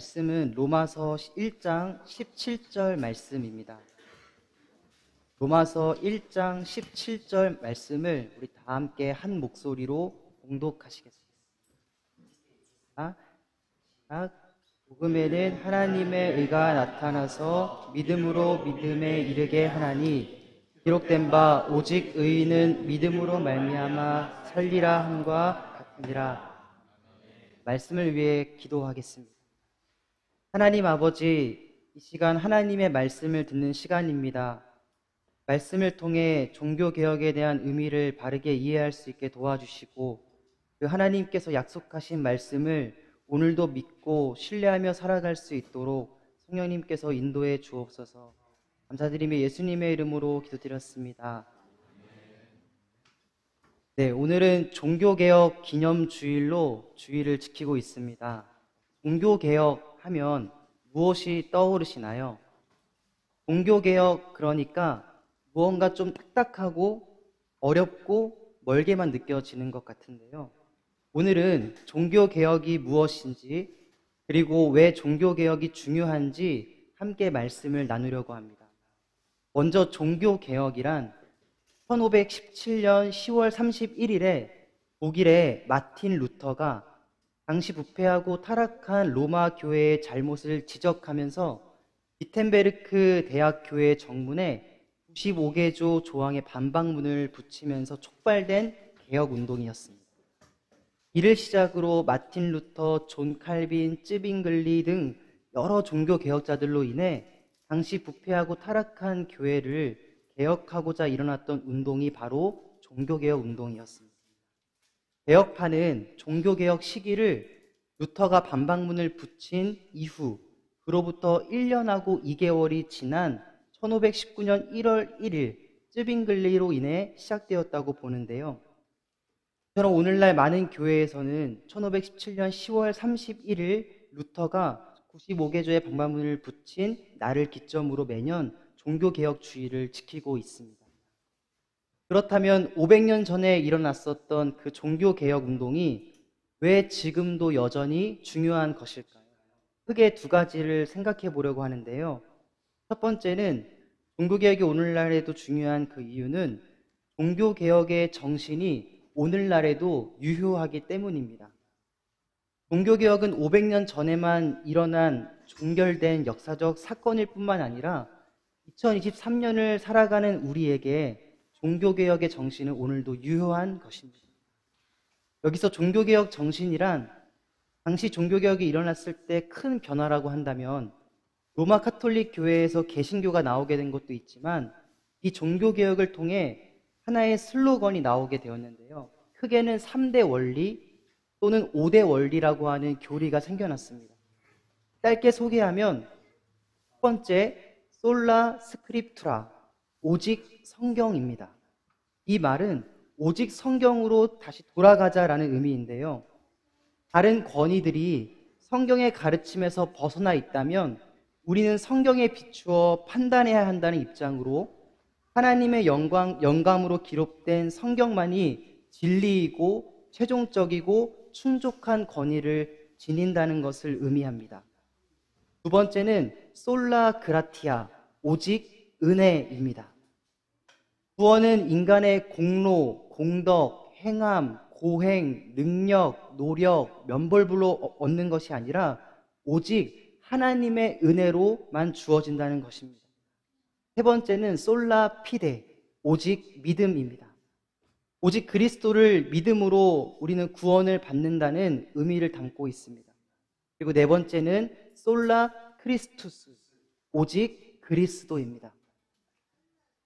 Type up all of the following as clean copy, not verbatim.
말씀은 로마서 1장 17절 말씀입니다. 로마서 1장 17절 말씀을 우리 다 함께 한 목소리로 봉독하시겠습니다. 복음에는 하나님의 의가 나타나서 믿음으로 믿음에 이르게 하나니 기록된 바 오직 의인은 믿음으로 말미암아 살리라 함과 같으니라. 말씀을 위해 기도하겠습니다. 하나님 아버지, 이 시간 하나님의 말씀을 듣는 시간입니다. 말씀을 통해 종교개혁에 대한 의미를 바르게 이해할 수 있게 도와주시고 그 하나님께서 약속하신 말씀을 오늘도 믿고 신뢰하며 살아갈 수 있도록 성령님께서 인도해 주옵소서. 감사드리며 예수님의 이름으로 기도드렸습니다. 네, 오늘은 종교개혁 기념주일로 주일을 지키고 있습니다. 종교개혁 하면 무엇이 떠오르시나요? 종교개혁 그러니까 무언가 좀 딱딱하고 어렵고 멀게만 느껴지는 것 같은데요. 오늘은 종교개혁이 무엇인지 그리고 왜 종교개혁이 중요한지 함께 말씀을 나누려고 합니다. 먼저 종교개혁이란 1517년 10월 31일에 독일의 마틴 루터가 당시 부패하고 타락한 로마 교회의 잘못을 지적하면서 비텐베르크 대학 교회 정문에 95개조 조항의 반박문을 붙이면서 촉발된 개혁운동이었습니다. 이를 시작으로 마틴 루터, 존 칼빈, 쯔빙글리 등 여러 종교개혁자들로 인해 당시 부패하고 타락한 교회를 개혁하고자 일어났던 운동이 바로 종교개혁 운동이었습니다. 개혁파는 종교개혁 시기를 루터가 반박문을 붙인 이후 그로부터 1년하고 2개월이 지난 1519년 1월 1일 쯔빙글리로 인해 시작되었다고 보는데요. 저는 오늘날 많은 교회에서는 1517년 10월 31일 루터가 95개조의 반박문을 붙인 날을 기점으로 매년 종교개혁 주일을 지키고 있습니다. 그렇다면 500년 전에 일어났었던 그 종교개혁 운동이 왜 지금도 여전히 중요한 것일까요? 크게 두 가지를 생각해 보려고 하는데요. 첫 번째는 종교개혁이 오늘날에도 중요한 그 이유는 종교개혁의 정신이 오늘날에도 유효하기 때문입니다. 종교개혁은 500년 전에만 일어난 종결된 역사적 사건일 뿐만 아니라 2023년을 살아가는 우리에게 종교개혁의 정신은 오늘도 유효한 것입니다. 여기서 종교개혁 정신이란 당시 종교개혁이 일어났을 때 큰 변화라고 한다면 로마 카톨릭 교회에서 개신교가 나오게 된 것도 있지만 이 종교개혁을 통해 하나의 슬로건이 나오게 되었는데요. 크게는 3대 원리 또는 5대 원리라고 하는 교리가 생겨났습니다. 짧게 소개하면 첫 번째, 솔라 스크립투라, 오직 성경입니다. 이 말은 오직 성경으로 다시 돌아가자라는 의미인데요. 다른 권위들이 성경의 가르침에서 벗어나 있다면 우리는 성경에 비추어 판단해야 한다는 입장으로 하나님의 영감으로 기록된 성경만이 진리이고 최종적이고 충족한 권위를 지닌다는 것을 의미합니다. 두 번째는 솔라 그라티아, 오직 은혜입니다. 구원은 인간의 공로, 공덕, 행함, 고행, 능력, 노력, 면벌부로 얻는 것이 아니라 오직 하나님의 은혜로만 주어진다는 것입니다. 세 번째는 솔라 피데, 오직 믿음입니다. 오직 그리스도를 믿음으로 우리는 구원을 받는다는 의미를 담고 있습니다. 그리고 네 번째는 솔라 크리스투스, 오직 그리스도입니다.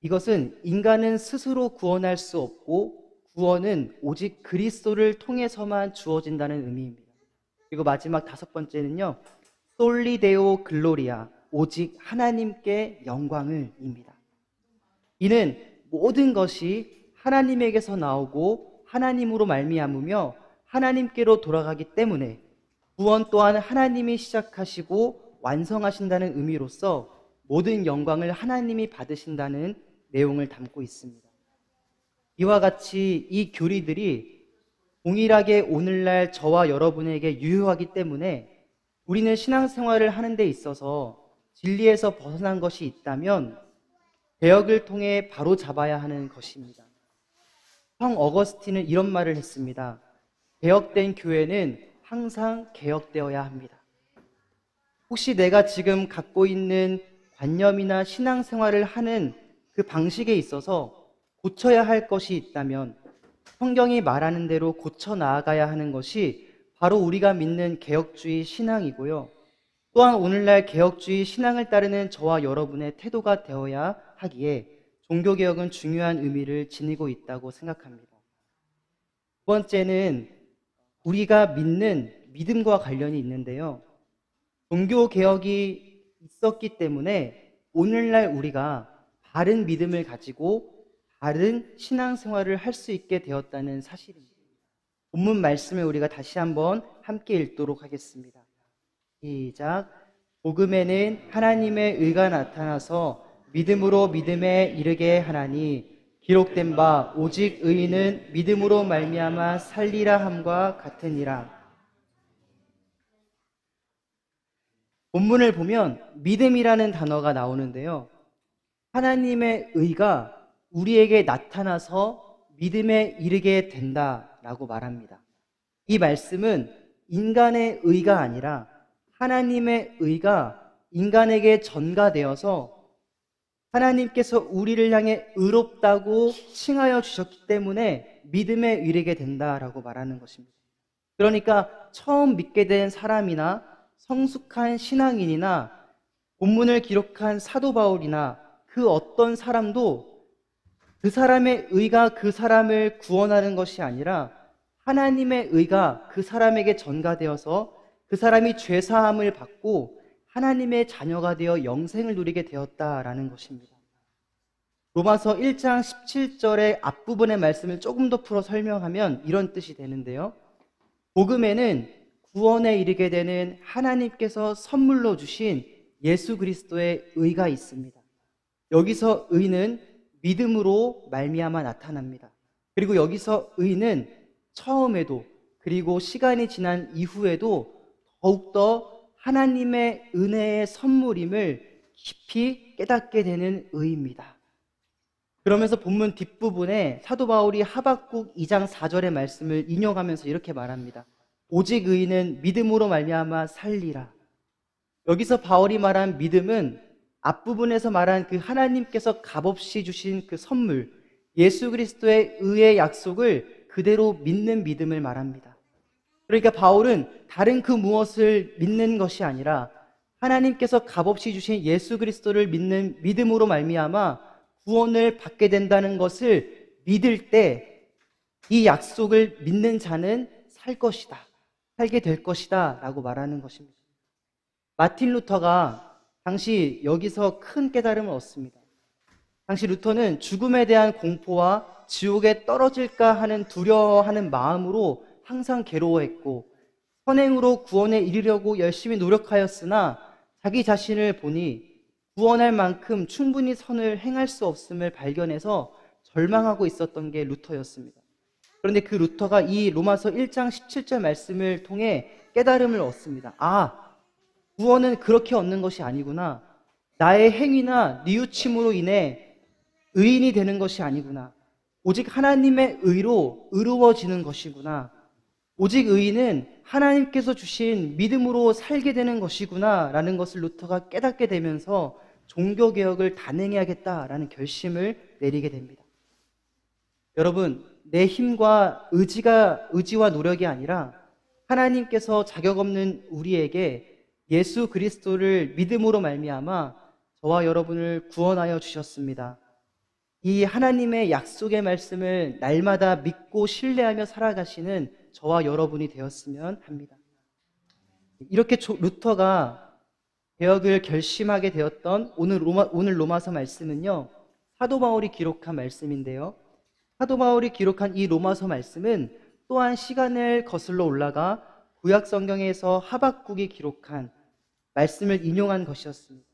이것은 인간은 스스로 구원할 수 없고 구원은 오직 그리스도를 통해서만 주어진다는 의미입니다. 그리고 마지막 다섯 번째는요, 솔리데오 글로리아, 오직 하나님께 영광을입니다. 이는 모든 것이 하나님에게서 나오고 하나님으로 말미암으며 하나님께로 돌아가기 때문에 구원 또한 하나님이 시작하시고 완성하신다는 의미로서 모든 영광을 하나님이 받으신다는 내용을 담고 있습니다. 이와 같이 이 교리들이 동일하게 오늘날 저와 여러분에게 유효하기 때문에 우리는 신앙생활을 하는 데 있어서 진리에서 벗어난 것이 있다면 개혁을 통해 바로 잡아야 하는 것입니다. 성 어거스틴은 이런 말을 했습니다. 개혁된 교회는 항상 개혁되어야 합니다. 혹시 내가 지금 갖고 있는 관념이나 신앙생활을 하는 그 방식에 있어서 고쳐야 할 것이 있다면 성경이 말하는 대로 고쳐 나아가야 하는 것이 바로 우리가 믿는 개혁주의 신앙이고요. 또한 오늘날 개혁주의 신앙을 따르는 저와 여러분의 태도가 되어야 하기에 종교개혁은 중요한 의미를 지니고 있다고 생각합니다. 두 번째는 우리가 믿는 믿음과 관련이 있는데요. 종교개혁이 있었기 때문에 오늘날 우리가 바른 믿음을 가지고 바른 신앙생활을 할 수 있게 되었다는 사실입니다. 본문 말씀을 우리가 다시 한번 함께 읽도록 하겠습니다. 시작. 복음에는 하나님의 의가 나타나서 믿음으로 믿음에 이르게 하나니 기록된 바 오직 의인은 믿음으로 말미암아 살리라 함과 같으니라. 본문을 보면 믿음이라는 단어가 나오는데요. 하나님의 의가 우리에게 나타나서 믿음에 이르게 된다라고 말합니다. 이 말씀은 인간의 의가 아니라 하나님의 의가 인간에게 전가되어서 하나님께서 우리를 향해 의롭다고 칭하여 주셨기 때문에 믿음에 이르게 된다라고 말하는 것입니다. 그러니까 처음 믿게 된 사람이나 성숙한 신앙인이나 본문을 기록한 사도 바울이나 그 어떤 사람도 그 사람의 의가 그 사람을 구원하는 것이 아니라 하나님의 의가 그 사람에게 전가되어서 그 사람이 죄사함을 받고 하나님의 자녀가 되어 영생을 누리게 되었다라는 것입니다. 로마서 1장 17절의 앞부분의 말씀을 조금 더 풀어 설명하면 이런 뜻이 되는데요. 복음에는 구원에 이르게 되는 하나님께서 선물로 주신 예수 그리스도의 의가 있습니다. 여기서 의는 믿음으로 말미암아 나타납니다. 그리고 여기서 의는 처음에도 그리고 시간이 지난 이후에도 더욱더 하나님의 은혜의 선물임을 깊이 깨닫게 되는 의입니다. 그러면서 본문 뒷부분에 사도 바울이 하박국 2장 4절의 말씀을 인용하면서 이렇게 말합니다. 오직 의인은 믿음으로 말미암아 살리라. 여기서 바울이 말한 믿음은 앞부분에서 말한 그 하나님께서 값없이 주신 그 선물, 예수 그리스도의 의의 약속을 그대로 믿는 믿음을 말합니다. 그러니까 바울은 다른 그 무엇을 믿는 것이 아니라 하나님께서 값없이 주신 예수 그리스도를 믿는 믿음으로 말미암아 구원을 받게 된다는 것을 믿을 때 이 약속을 믿는 자는 살 것이다, 살게 될 것이다 라고 말하는 것입니다. 마틴 루터가 당시 여기서 큰 깨달음을 얻습니다. 당시 루터는 죽음에 대한 공포와 지옥에 떨어질까 하는 두려워하는 마음으로 항상 괴로워했고 선행으로 구원에 이르려고 열심히 노력하였으나 자기 자신을 보니 구원할 만큼 충분히 선을 행할 수 없음을 발견해서 절망하고 있었던 게 루터였습니다. 그런데 그 루터가 이 로마서 1장 17절 말씀을 통해 깨달음을 얻습니다. 구원은 그렇게 얻는 것이 아니구나. 나의 행위나 뉘우침으로 인해 의인이 되는 것이 아니구나. 오직 하나님의 의로 의로워지는 것이구나. 오직 의인은 하나님께서 주신 믿음으로 살게 되는 것이구나 라는 것을 루터가 깨닫게 되면서 종교개혁을 단행해야겠다라는 결심을 내리게 됩니다. 여러분, 내 힘과 의지와 노력이 아니라 하나님께서 자격 없는 우리에게 예수 그리스도를 믿음으로 말미암아 저와 여러분을 구원하여 주셨습니다. 이 하나님의 약속의 말씀을 날마다 믿고 신뢰하며 살아가시는 저와 여러분이 되었으면 합니다. 이렇게 루터가 개혁을 결심하게 되었던 오늘 로마서 말씀은요, 사도 바울이 기록한 말씀인데요. 사도 바울이 기록한 이 로마서 말씀은 또한 시간을 거슬러 올라가 구약 성경에서 하박국이 기록한 말씀을 인용한 것이었습니다.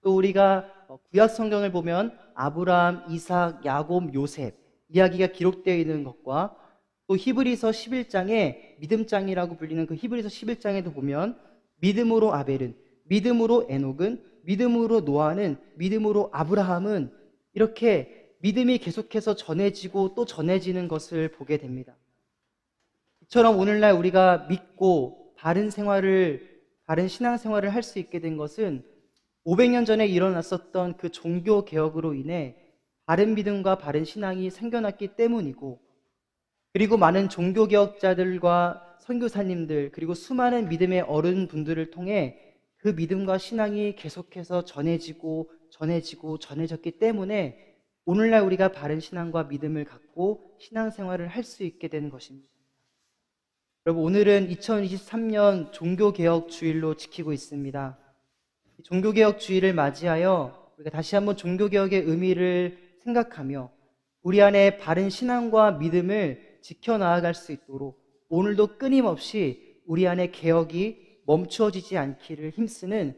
또 우리가 구약 성경을 보면 아브라함, 이삭, 야곱, 요셉 이야기가 기록되어 있는 것과 또 히브리서 11장에 믿음장이라고 불리는 그 히브리서 11장에도 보면 믿음으로 아벨은, 믿음으로 에녹은, 믿음으로 노아는, 믿음으로 아브라함은 이렇게 믿음이 계속해서 전해지고 또 전해지는 것을 보게 됩니다. 이처럼 오늘날 우리가 믿고 바른 신앙생활을 할 수 있게 된 것은 500년 전에 일어났었던 그 종교 개혁으로 인해 바른 믿음과 바른 신앙이 생겨났기 때문이고, 그리고 많은 종교 개혁자들과 선교사님들, 그리고 수많은 믿음의 어른분들을 통해 그 믿음과 신앙이 계속해서 전해졌기 때문에 오늘날 우리가 바른 신앙과 믿음을 갖고 신앙생활을 할 수 있게 된 것입니다. 여러분, 오늘은 2023년 종교개혁 주일로 지키고 있습니다. 종교개혁 주일을 맞이하여 우리가 다시 한번 종교개혁의 의미를 생각하며 우리 안에 바른 신앙과 믿음을 지켜나아갈 수 있도록 오늘도 끊임없이 우리 안에 개혁이 멈추어지지 않기를 힘쓰는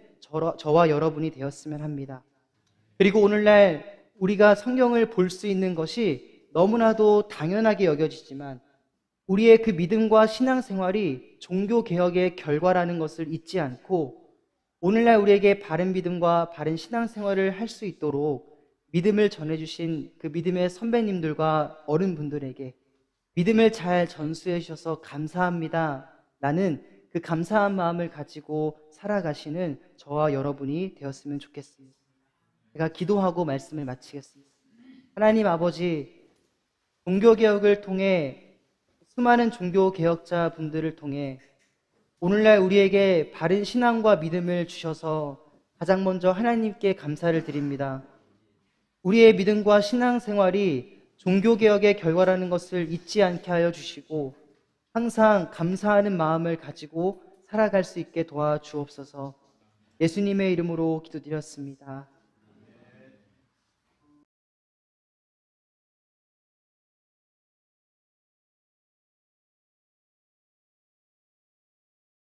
저와 여러분이 되었으면 합니다. 그리고 오늘날 우리가 성경을 볼 수 있는 것이 너무나도 당연하게 여겨지지만 우리의 그 믿음과 신앙생활이 종교개혁의 결과라는 것을 잊지 않고 오늘날 우리에게 바른 믿음과 바른 신앙생활을 할 수 있도록 믿음을 전해주신 그 믿음의 선배님들과 어른분들에게 믿음을 잘 전수해 주셔서 감사합니다 라는 그 감사한 마음을 가지고 살아가시는 저와 여러분이 되었으면 좋겠습니다. 제가 기도하고 말씀을 마치겠습니다. 하나님 아버지, 종교개혁을 통해 수많은 종교개혁자 분들을 통해 오늘날 우리에게 바른 신앙과 믿음을 주셔서 가장 먼저 하나님께 감사를 드립니다. 우리의 믿음과 신앙생활이 종교개혁의 결과라는 것을 잊지 않게 하여 주시고 항상 감사하는 마음을 가지고 살아갈 수 있게 도와주옵소서. 예수님의 이름으로 기도드렸습니다.